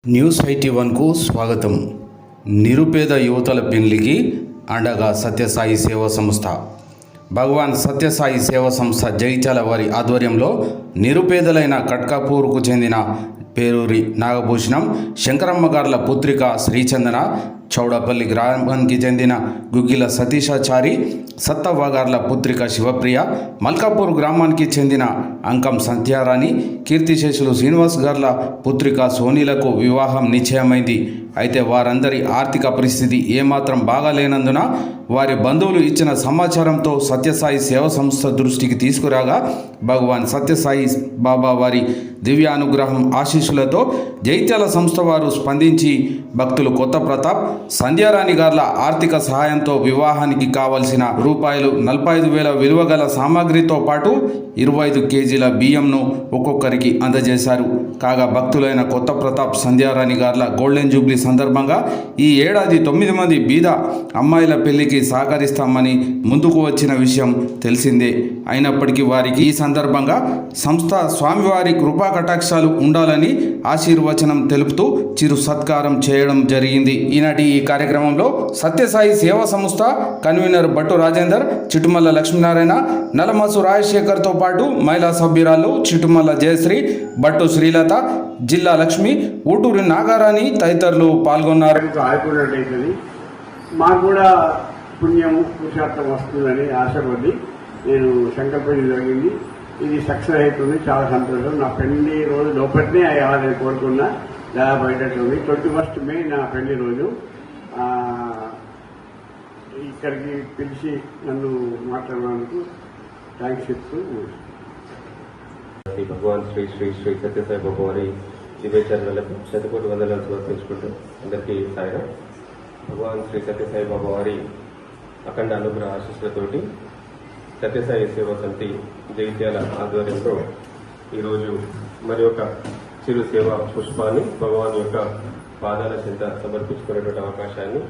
News 81కు స్వాగతం. నిరుపేద యువతల పెళ్లికి అండగా సత్యసాయి సేవా సంస్థ. భగవాన్ సత్యసాయి సేవా సంస్థ జగిత్యాల వారి ఆధ్వర్యంలో నిరుపేదలైన కట్కాపూర్కు చెందిన పేరూరి నాగభూషణం, శంకరమ్మ గార్ల పుత్రిక శ్రీచందన, చౌడపల్లి గ్రామానికి చెందిన గుగ్గిల సతీశాచారి, సత్తవ్వ గార్ల పుత్రిక శివప్రియ, మల్కాపూర్ గ్రామానికి చెందిన అంకం సంధ్యారాణి, కీర్తిశేషులు శ్రీనివాస్ గార్ల పుత్రిక సోనీలకు వివాహం నిశ్చయమైంది. అయితే వారందరి ఆర్థిక పరిస్థితి ఏమాత్రం బాగాలేనందున వారి బంధువులు ఇచ్చిన సమాచారంతో సత్యసాయి సేవా సంస్థ దృష్టికి తీసుకురాగా భగవాన్ సత్యసాయి బాబా వారి దివ్యానుగ్రహం ఆశీస్సులతో జైత్యాల సంస్థ వారు స్పందించి భక్తులు కొత్త ప్రతాప్, సంధ్యారాణి గార్ల ఆర్థిక సహాయంతో వివాహానికి కావలసిన రూపాయలు 45,000 విలువ గల సామాగ్రితో పాటు 25 కేజీల బియ్యంను ఒక్కొక్కరికి అందజేశారు. కాగా భక్తులైన కొత్త ప్రతాప్, సంధ్యారాణి గార్ల గోల్డెన్ జూబ్లీ సందర్భంగా ఈ ఏడాది 9 మంది బీద అమ్మాయిల పెళ్లికి సహకరిస్తామని ముందుకు వచ్చిన విషయం తెలిసిందే. అయినప్పటికీ వారికి ఈ సందర్భంగా సంస్థ స్వామివారి కృపా కటాక్షాలు ఉండాలని ఆశీర్వచనం తెలుపుతూ చిరు సత్కారం చేయడం జరిగింది. ఈనాటి ఈ కార్యక్రమంలో సత్యసాయి సేవా సంస్థ కన్వీనర్ బట్టు రాజేందర్, చిటుమల్ల లక్ష్మీనారాయణ, నలమసు రాజశేఖర్తో పాటు మహిళా సభ్యురాలు చిటుమల్ల జయశ్రీ, బట్టు శ్రీలత, జిల్లా లక్ష్మి, ఊటూరి నాగారాణి తదితరులు పాల్గొన్నారు. మాకు కూడా పుణ్యం పురుషార్థం వస్తుందని ఆశపడి నేను సంకల్పం జరిగింది. ఇది సక్సెస్ అవుతుంది, చాలా సంతోషం. నా పెళ్లి రోజు లోపలనే అయ్యాలని కోరుకున్నా, దాదాపు అయ్యేటట్టుంది. 21 మే నా పెళ్లి రోజు. ఇక్కడికి పిలిచి నన్ను మాట్లాడడానికి థ్యాంక్స్ చెప్తూ భగవాన్ శ్రీ శ్రీ శ్రీ సత్యసాయి బాబా వారి దివ్యచరణలకు శతకోటి వందనాలు సమర్పించుకుంటూ అందరికీ సాయిరాం. భగవాన్ శ్రీ సత్యసాయి బాబా వారి అఖండ అనుగ్రహ ఆశీస్సులతోటి సత్యసాయి సేవా సమితి జగిత్యాల ఆధ్వర్యంలో ఈరోజు మరి ఒక చిరు సేవా పుష్పాన్ని భగవాన్ యొక్క పాదాల చెంత సమర్పించుకునేటువంటి అవకాశాన్ని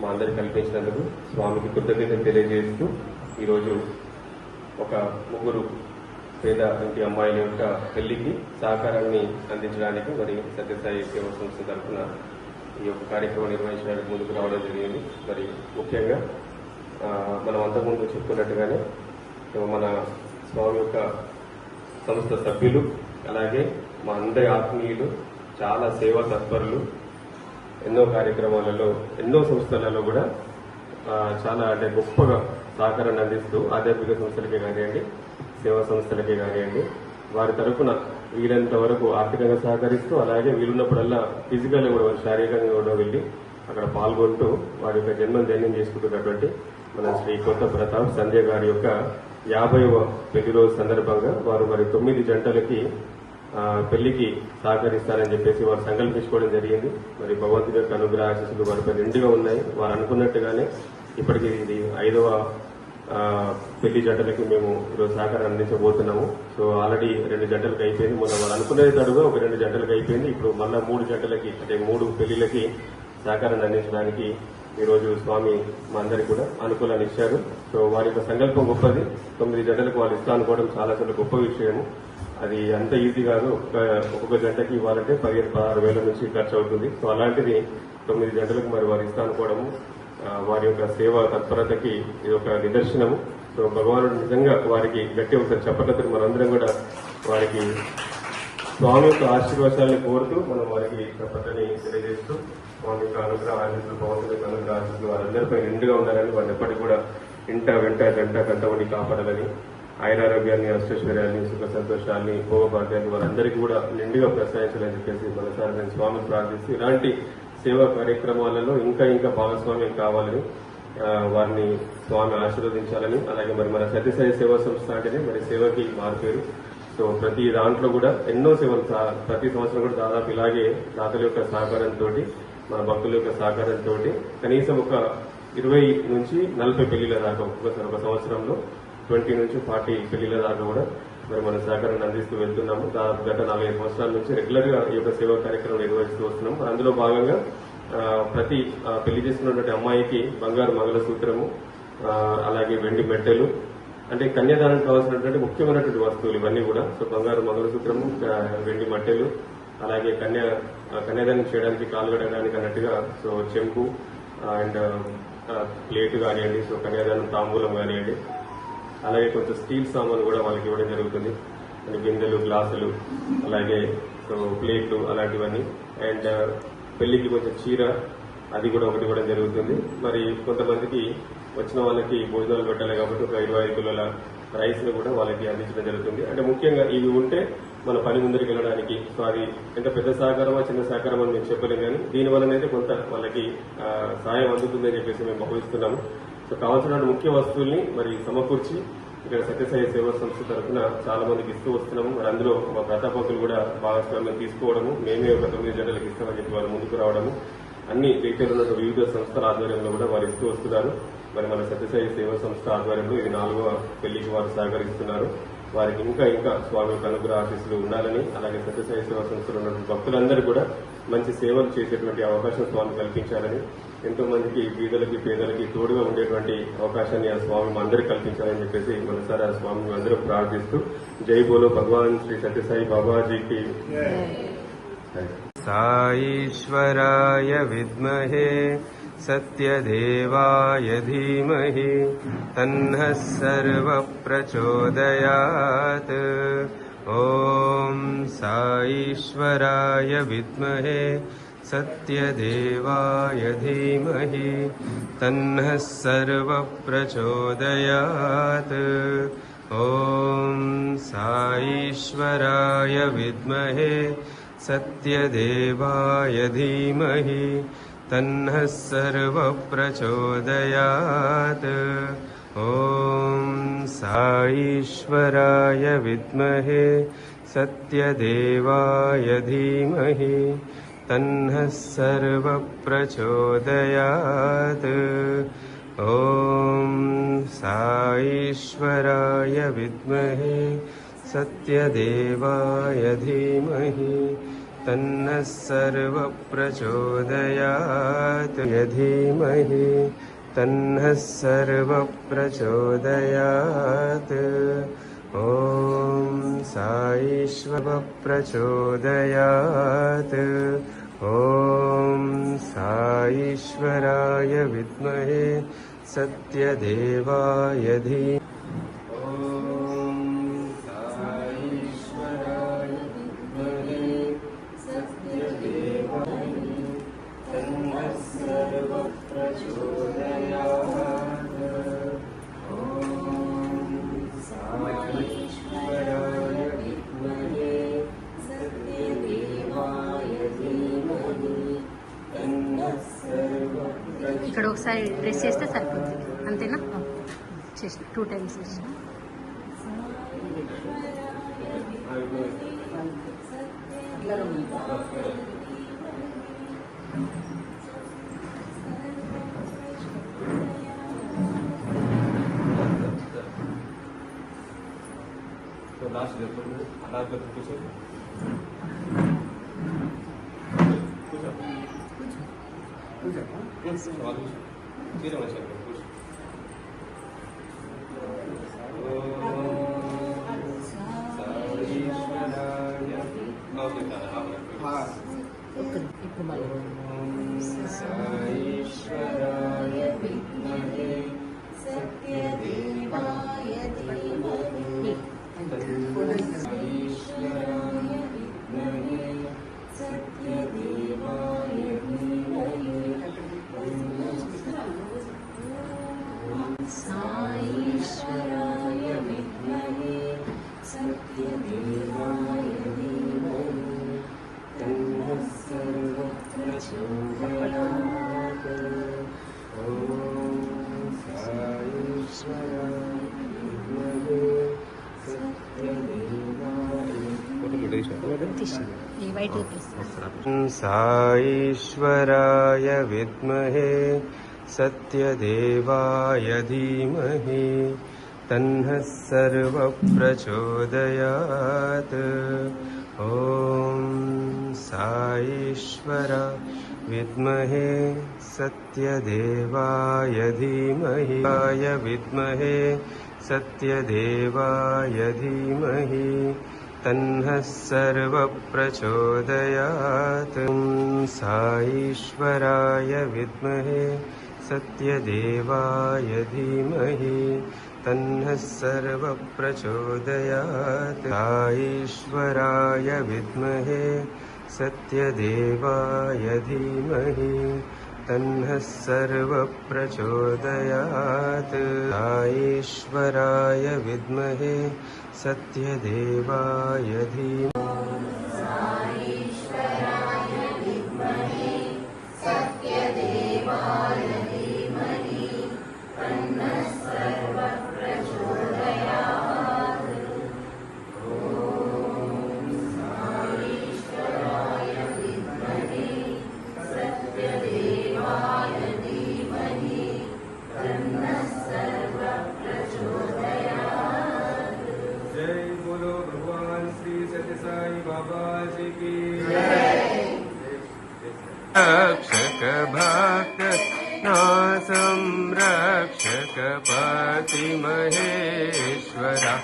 మా అందరికి కల్పించినందుకు స్వామికి కృతజ్ఞతలు తెలియజేస్తూ ఈరోజు ఒక ముగ్గురు పేద ఇంటి అమ్మాయిల యొక్క పెళ్లికి సహకారాన్ని అందించడానికి మరి సత్యసాయి సేవా సంస్థ తరఫున ఈ యొక్క కార్యక్రమం నిర్వహించడానికి ముందుకు రావడం జరిగింది. మరి ముఖ్యంగా మనం అంతకుముందు చెప్పుకున్నట్టుగానే మన స్వామి యొక్క సంస్థ సభ్యులు, అలాగే మా అందరి ఆత్మీయులు, చాలా సేవా తత్పరులు, ఎన్నో కార్యక్రమాలలో, ఎన్నో సంస్థలలో కూడా చాలా గొప్పగా సహకారాన్ని అందిస్తూ ఆధ్యాత్మిక సంస్థలకే కానివ్వండి, సేవా సంస్థలకే కానివ్వండి, వారి తరఫున వీలంత వరకు ఆర్థికంగా సహకరిస్తూ, అలాగే వీలున్నప్పుడల్లా ఫిజికల్గా కూడా శారీరకంగా కూడా వెళ్ళి అక్కడ పాల్గొంటూ వారి యొక్క జన్మం ధన్యం చేసుకుంటున్నటువంటి మన శ్రీ కొత్త ప్రతాప్ సంధ్య గారి యొక్క 50వ పెళ్లి రోజు సందర్భంగా వారు మరి 9 జంటలకి పెళ్లికి సహకరిస్తారని చెప్పేసి వారు సంకల్పించుకోవడం జరిగింది. మరి భగవంతుడి యొక్క అనుగ్రహ ఆశీస్సులు వారిపై నిండుగా ఉన్నాయి. వారు అనుకున్నట్టుగానే ఇప్పటికీ ఇది 5వ పెళ్లి జంటలకి మేము ఈరోజు సహకారం అందించబోతున్నాము. సో ఆల్రెడీ 2 జంటలకు అయిపోయింది. మొన్న వాళ్ళు అనుకునేది తడుగా ఒక 2 జంటలకు అయిపోయింది. ఇప్పుడు మళ్ళా 3 జంటలకి, అంటే 3 పెళ్లిళ్ళకి సహకారాన్ని అందించడానికి ఈరోజు స్వామి మా అందరికి కూడా అనుకూలాన్ని ఇచ్చారు. సో వారి యొక్క సంకల్పం గొప్పది. 9 జంటలకు వాళ్ళు ఇస్తా అనుకోవడం చాలా చాలా గొప్ప విషయము. అది అంత ఈజీ కాదు. ఒక్కొక్క జంటకి ఇవ్వాలంటే 15-16 వేల నుంచి ఖర్చు అవుతుంది. సో అలాంటిది 9 జంటలకు మరి వారు ఇస్తా అనుకోవడము వారి యొక్క సేవా తత్పరతకి ఇది ఒక నిదర్శనము. సో భగవానుడు నిజంగా వారికి గట్టి ఒకసారి చెప్పట్లేదు. మనందరం కూడా వారికి స్వామి యొక్క ఆశీర్వాదాలను కోరుతూ మనం వారికి చెప్పటని తెలియజేస్తూ స్వామి యొక్క అనుగ్రహ ఆశీస్సులు, భగవంతుడి యొక్క అనుగ్రహ ఆశీస్సులు వారందరిపై నిండుగా ఉండాలని, వారిని ఎప్పటికీ కూడా ఇంట వెంట గంట కంటబడి కాపాడాలని, ఆయురారోగ్యాన్ని, అష్టైశ్వర్యాన్ని, సుఖ సంతోషాన్ని, భోగభాగ్యాన్ని వారందరికీ కూడా నిండుగా ప్రసాదించాలని చెప్పేసి మనసారి నేను స్వామిని ప్రార్థిస్తూ ఇలాంటి సేవా కార్యక్రమాలలో ఇంకా ఇంకా భాగస్వామ్యం కావాలని, వారిని స్వామి ఆశీర్వదించాలని, అలాగే మరి మన సత్యసాయి సేవా సంస్థ అంటేనే మరి సేవకి మారిపోయారు. సో ప్రతి దాంట్లో కూడా ఎన్నో సేవలు, ప్రతి సంవత్సరం కూడా దాదాపు ఇలాగే దాతల యొక్క సహకారంతో, మన భక్తుల యొక్క సహకారంతో కనీసం ఒక 20 నుంచి 40 పెళ్లిళ్ళ దాకా ఒక్కొక్కసారి ఒక సంవత్సరంలో 20 నుంచి 40 పెళ్లిళ్ళ దాకా కూడా మరి మన సహకారాన్ని అందిస్తూ వెళ్తున్నాము. దాదాపు గత 45 సంవత్సరాల నుంచి రెగ్యులర్ గా ఈ యొక్క సేవా కార్యక్రమం నిర్వహిస్తూ వస్తున్నాము. అందులో భాగంగా ప్రతి పెళ్లి చేసుకున్నటువంటి అమ్మాయికి బంగారు మంగళసూత్రము, అలాగే వెండి మెట్టెలు, అంటే కన్యాదానం కావాల్సినటువంటి ముఖ్యమైనటువంటి వస్తువులు ఇవన్నీ కూడా. సో బంగారు మంగళసూత్రము, వెండి మట్టెలు, అలాగే కన్యాదానం చేయడానికి కాలు కడగడానికి అన్నట్టుగా సో చెంపు అండ్ ప్లేట్ కానివ్వండి, సో కన్యాదానం తాంబూలం కానివ్వండి, అలాగే కొంచెం స్టీల్ సామాన్లు కూడా వాళ్ళకి ఇవ్వడం జరుగుతుంది. అంటే బిందెలు, గ్లాసులు, అలాగే సో ప్లేట్లు అలాంటివన్నీ. అండ్ పెళ్లికి కొంచెం చీర అది కూడా ఒకటి ఇవ్వడం జరుగుతుంది. మరి కొంతమందికి వచ్చిన వాళ్ళకి భోజనాలు పెట్టాలి కాబట్టి ఒక 25 కిలోల రైస్ ను కూడా వాళ్ళకి అందించడం జరుగుతుంది. అంటే ముఖ్యంగా ఇవి ఉంటే మన పని ముందరికి వెళ్ళడానికి. సో అది ఎంత పెద్ద సహకారమా చిన్న సహకారం అని మేము చెప్పలేము, కానీ దీనివల్లనైతే కొంత వాళ్ళకి సాయం అందుతుందని చెప్పేసి మేము భావిస్తున్నాము. సో కావాల్సిన ముఖ్య వస్తువుల్ని మరి సమకూర్చి ఇక్కడ సత్యసాయి సేవా సంస్థ తరఫున చాలా మందికి ఇస్తూ వస్తున్నాము. మరి అందులో మా ప్రతాపకులు కూడా భాగస్వామ్యం తీసుకోవడము, మేమే ఒక 9 జంటలకు ఇస్తామని చెప్పి వారు ముందుకు రావడము, అన్ని రీటైల్ ఉన్న వివిధ సంస్థల ఆధ్వర్యంలో కూడా వారు ఇస్తూ వస్తున్నారు. మరి మన సత్యసాయి సేవా సంస్థ ఆధ్వర్యంలో ఇది 4వ పెళ్లికి వారు సహకరిస్తున్నారు. వారికి ఇంకా ఇంకా స్వామి యొక్క అనుగ్రహ ఆశీస్సులు ఉండాలని, అలాగే సత్యసాయి సేవా సంస్థలో ఉన్నటువంటి భక్తులందరూ కూడా మంచి సేవలు చేసేటువంటి అవకాశం స్వామి కల్పించాలని, ఎంతో మందికి బీదలకి పేదలకి తోడుగా ఉండేటువంటి అవకాశాన్ని ఆ స్వామి అందరికీ కల్పించాలని చెప్పేసి మనసారి ఆ స్వామిని అందరూ ప్రార్థిస్తూ జై బోలో భగవాన్ శ్రీ సత్యసాయి బాబాజీకి. సాయీశ్వరాయ విద్మహే సత్యదేవాయ ధీమహి తన్నః సర్వః ప్రచోదయాత్. ఓం సాయీశ్వరాయ విద్మహే సత్యదేవాయ ధీమహి తన్నః సర్వః ప్రచోదయాత్. ఓం సాయీశ్వరాయ విద్మహే సత్యదేవాయ ధీమహి తన్నః సర్వః ప్రచోదయాత్. ఓం సాయీశ్వరాయ విద్మహే సత్యదేవాయ ధీమహి తన్నః సర్వః ప్రచోదయాత్. ఓం సాయీశ్వరాయ విద్మహే సత్యదేవాయ ధీమహి తన్నః సర్వః ప్రచోదయాత్. ధీమహి తన్నః సర్వః ప్రచోదయాత్. ఓం సాయీశ్వరః ప్రచోదయాత్. ఓం సాయీశ్వరాయ విద్మహే సత్యదేవాయ ధీమహి. ఇక్కడ ఒకసారి ప్రెస్ చేస్తే సరిపోతుంది, అంతేనా? చేసిన 2 times చేసిన. లాస్ట్ కూర్చో. సాయీశ్వరాయ విద్మహే సత్యదేవాయ ధీమహి సాయీశ్వరాయ విద్మహే సత్యదేవాయ ధీమహి సాయీశ్వరాయ విద్మహే సత్యదేవాయ ధీమహి తన్నః సర్వః ప్రచోదయాత్. ఓం సాయీశ్వరాయ విద్మహే సాయీశ్వరాయ విద్మహే సత్యదేవాయ ధీమహి తన్నః సర్వః ప్రచోదయాత్. ఓం సాయీశ్వరాయ విద్మహే సత్యదేవాయ ధీమహి విద్మహే సత్యదేవాయ ధీమహి तन्नः सर्वप्रचोदयात्। ॐ साईश्वराय विद्महे सत्यदेवाय धीमहि तन्नः सर्वप्रचोदयात्। साईश्वराय विद्महे सत्यदेवाय धीमहि तन्नः सर्वप्रचोदयात्। साईश्वराय विद्महे सत्यदेवाय धीमहि। जय बोलो भगवान श्री सत्य साई बाबा जी की रक्षक भक्त नासं रक्षक पति महेश्वरा।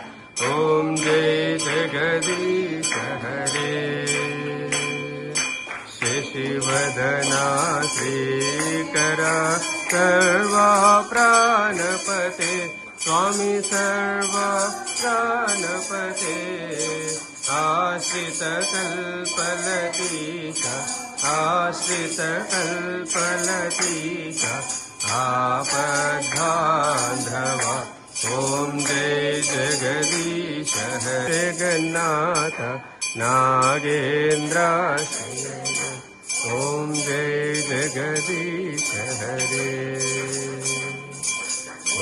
ओम जय जगदीश हरे। शशिवदना श्रीकरा सर्वा प्राणपते स्वामी सर्वा प्राणपते। आश्रित कल्पलतीका आश्रित कल्पलतीका आपद्बान्धवा। ओम जय जगदीश हरे। जगन्नाथ नागेन्द्राशय। ओम जय जगदीश हरे।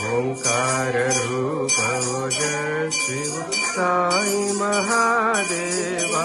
ओंकार रूप ओजस्वी साई महादेवा।